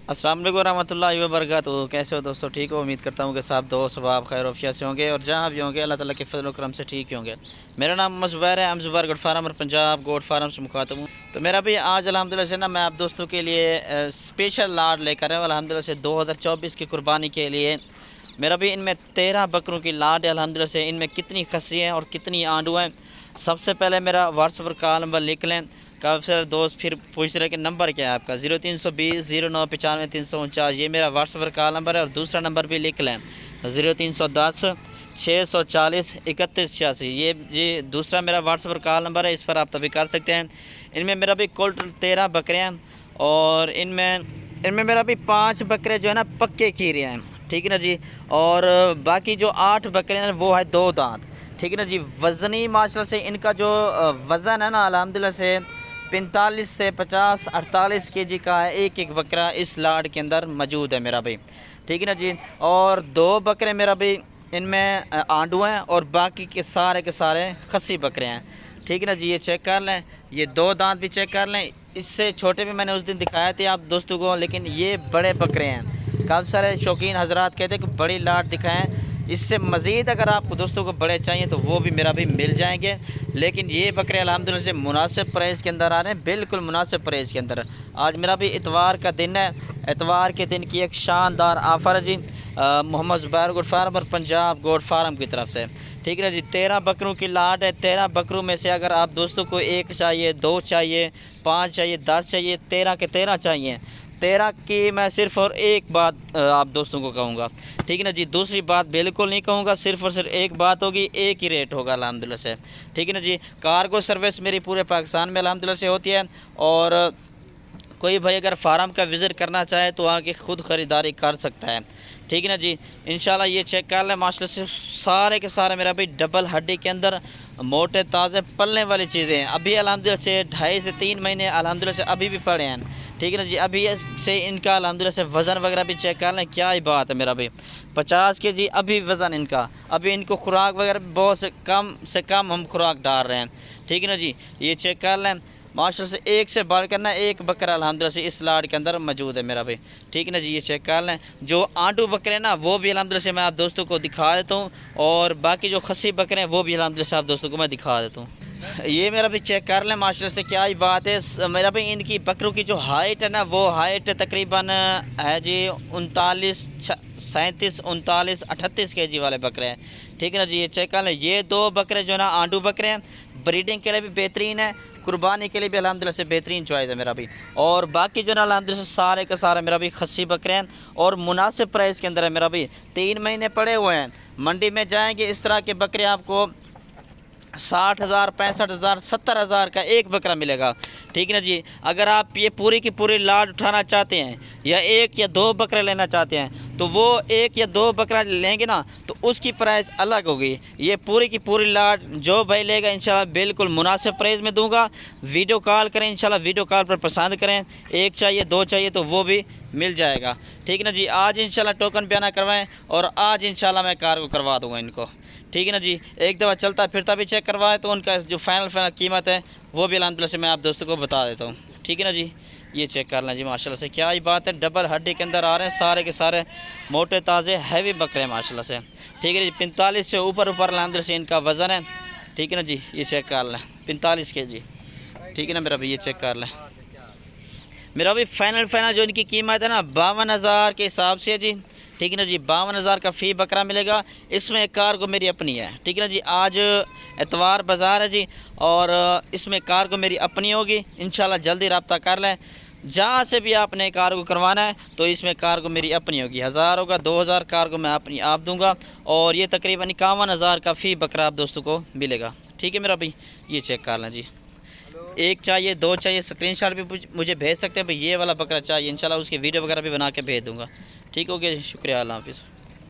अस्सलाम वालेकुम रहमतुल्लाहि व बरकातहू। कैसे हो दोस्तों? ठीक हो? उम्मीद करता हूँ कि सब दोस्त अब आप खैर वफियत से होंगे और जहाँ भी होंगे अल्लाह ताला के फजल व करम से ठीक ही होंगे। मेरा नाम मोहम्मद ज़ुबैर है। हम ज़ुबैर गोट फार्म और पंजाब गोट फार्म से मुखातब हूँ। तो मेरा भी आज अल्हम्दुलिल्लाह से ना मैं आप दोस्तों के लिए स्पेशल लाड लेकर आया हूँ अल्हम्दुलिल्लाह से 2024 की कुर्बानी के लिए। मेरा भी इनमें 13 बकरों की लाड है अल्हम्दुलिल्लाह से। इनमें कितनी खस्सी हैं और कितनी आंडू हैं, सबसे पहले मेरा व्हाट्सएप पर कॉल नंबर लिख लें। काफ़ी सारे दोस्त फिर पूछ रहे कि नंबर क्या है आपका, 0320 0995 349, ये मेरा व्हाट्सएप पर कॉल नंबर है। और दूसरा नंबर भी लिख लें 0310 640 3186, ये दूसरा मेरा व्हाट्सएप पर कॉल नंबर है, इस पर आप तभी कर सकते हैं। इनमें मेरा भी कुल 13 बकरे हैं और इनमें मेरा भी 5 बकरे जो है ना पक्के खीरे हैं, ठीक है ना जी। और बाकी जो 8 बकरे हैं वो है 2 दांत, ठीक है ना जी। वज़नी माशाल्लाह से इनका जो वज़न है ना अल्हम्दुलिल्लाह से 45 से 50 48 केजी का है एक एक बकरा इस लाड के अंदर मौजूद है मेरा भाई, ठीक है ना जी। और 2 बकरे मेरा भाई इनमें आंडू हैं और बाकी के सारे खस्सी बकरे हैं, ठीक है ना जी। ये चेक कर लें, ये 2 दांत भी चेक कर लें। इससे छोटे भी मैंने उस दिन दिखाए थे आप दोस्तों को, लेकिन ये बड़े बकरे हैं। काफ़ी सारे शौकीन हजरात कहते हैं कि बड़ी लाट दिखाएं। इससे मज़ीद अगर आपको दोस्तों को बड़े चाहिए तो वो भी मेरा भी मिल जाएंगे, लेकिन ये बकरे अल्हम्दुलिल्लाह से मुनासिब प्राइस के अंदर आ रहे हैं, बिल्कुल मुनासिब प्राइस के अंदर। आज मेरा भी इतवार का दिन है, इतवार के दिन की एक शानदार ऑफ़र है जी मोहम्मद ज़ुबैर गोट फार्म और पंजाब गोट फार्म की तरफ से, ठीक है ना जी। 13 बकरों की लाट है। 13 बकरों में से अगर आप दोस्तों को 1 चाहिए, 2 चाहिए, 5 चाहिए, 10 चाहिए, 13 के 13 चाहिए, 13 की मैं सिर्फ़ और एक बात आप दोस्तों को कहूँगा, ठीक है ना जी। दूसरी बात बिल्कुल नहीं कहूँगा, सिर्फ़ और सिर्फ एक बात होगी, एक ही रेट होगा अल्हम्दुलिल्लाह से, ठीक है ना जी। कार्गो सर्विस मेरी पूरे पाकिस्तान में अल्हम्दुलिल्लाह से होती है और कोई भाई अगर फार्म का विज़िट करना चाहे तो आके ख़ुद ख़रीदारी कर सकता है, ठीक है ना जी। इंशाल्लाह ये चेक कर लें, माशाल्लाह से सारे के सारे मेरा भाई डबल हड्डी के अंदर मोटे ताज़े पलने वाली चीज़ें हैं। अभी अल्हम्दुलिल्लाह से 2.5 से 3 महीने अल्हम्दुलिल्लाह से अभी भी पड़े हैं, ठीक है ना जी। अभी से इनका अल्हम्दुलिल्लाह से वज़न वगैरह भी चेक कर लें, क्या ही बात है मेरा भाई 50 केजी अभी वज़न इनका। अभी इनको खुराक वगैरह बहुत से कम हम खुराक डाल रहे हैं, ठीक है ना जी। ये चेक कर लें, माशाल्लाह से एक से बढ़कर ना एक बकरा अल्हम्दुलिल्लाह से इस लाड के अंदर मौजूद है मेरा भाई, ठीक है ना जी। ये चेक कर लें, जो आंडू बकरे ना वो भी अल्हम्दुलिल्लाह से मैं आप दोस्तों को दिखा देता हूँ और बाकी जो खस्सी बकरे हैं वो भी अल्हम्दुलिल्लाह से आप दोस्तों को मैं दिखा देता हूँ। ये मेरा भी चेक कर लें, माशाल्लाह से क्या ही बात है। मेरा भी इनकी बकरों की जो हाइट है ना वो हाइट तकरीबन है जी 39 37 39 38 केजी वाले बकरे हैं, ठीक है ना जी। ये चेक कर लें, ये 2 बकरे जो है ना आंडू बकरे हैं, ब्रीडिंग के लिए भी बेहतरीन है, कुर्बानी के लिए भी अल्हम्दुलिल्लाह से बेहतरीन चॉइस है मेरा भी। और बाकी जो है ना अल्हम्दुलिल्लाह से सारे का सारा मेरा भी खस्सी बकरे हैं और मुनासिब प्राइस के अंदर है मेरा भी। 3 महीने पड़े हुए हैं, मंडी में जाएंगे इस तरह के बकरे आपको 60,000 65,000 70,000 का एक बकरा मिलेगा, ठीक है ना जी। अगर आप ये पूरी की पूरी लाड उठाना चाहते हैं या 1 या 2 बकरे लेना चाहते हैं तो वो 1 या 2 बकरा लेंगे ना तो उसकी प्राइस अलग होगी। ये पूरी की पूरी लाड जो भाई लेगा इंशाल्लाह बिल्कुल मुनासिब प्राइस में दूंगा। वीडियो कॉल करें, इंशाल्लाह वीडियो कॉल पर पसंद करें, 1 चाहिए 2 चाहिए तो वो भी मिल जाएगा, ठीक है ना जी। आज इंशाल्लाह टोकन बयाना करवाएं और आज इंशाल्लाह मैं कार्गो करवा दूँगा इनको, ठीक है ना जी। एक दफ़ा चलता फिरता भी चेक करवाए तो उनका जो फाइनल कीमत है वो भी अल्हम्दुलिल्लाह से मैं आप दोस्तों को बता देता हूँ, ठीक है ना जी। ये चेक कर लें जी, माशाल्लाह से क्या ही बात है, डबल हड्डी के अंदर आ रहे हैं, सारे के सारे मोटे ताज़े हैवी बकरे हैं माशाल्लाह से, ठीक है जी। 45 से ऊपर अल्हम्दुलिल्लाह से इनका वज़न है, ठीक है ना जी। ये चेक कर लें 45 केजी, ठीक है ना मेरा भाई। ये चेक कर लें, मेरा भी फाइनल जो इनकी कीमत है ना 52,000 के हिसाब से है जी, ठीक है ना जी। 52,000 का फ़ी बकरा मिलेगा। इसमें कार्गो मेरी अपनी है, ठीक है ना जी। आज इतवार बाज़ार है जी और इसमें कार्गो मेरी अपनी होगी, इंशाल्लाह जल्दी रब्ता कर लें। जहाँ से भी आपने कार्गो करवाना है तो इसमें कार्गो मेरी अपनी होगी, 1000 होगा 2000 कार्गो मैं अपनी आप दूंगा और ये तकरीबन 51,000 का फ़ी बकरा आप दोस्तों को मिलेगा, ठीक है मेरा भाई। ये चेक कर लें जी, 1 चाहिए 2 चाहिए, स्क्रीनशॉट भी मुझे भेज सकते हैं भाई, ये वाला बकरा चाहिए, इंशाल्लाह उसकी वीडियो वगैरह भी बना के भेज दूँगा, ठीक हो गया जी। शुक्रिया, अल्लाह हाफ़िज़।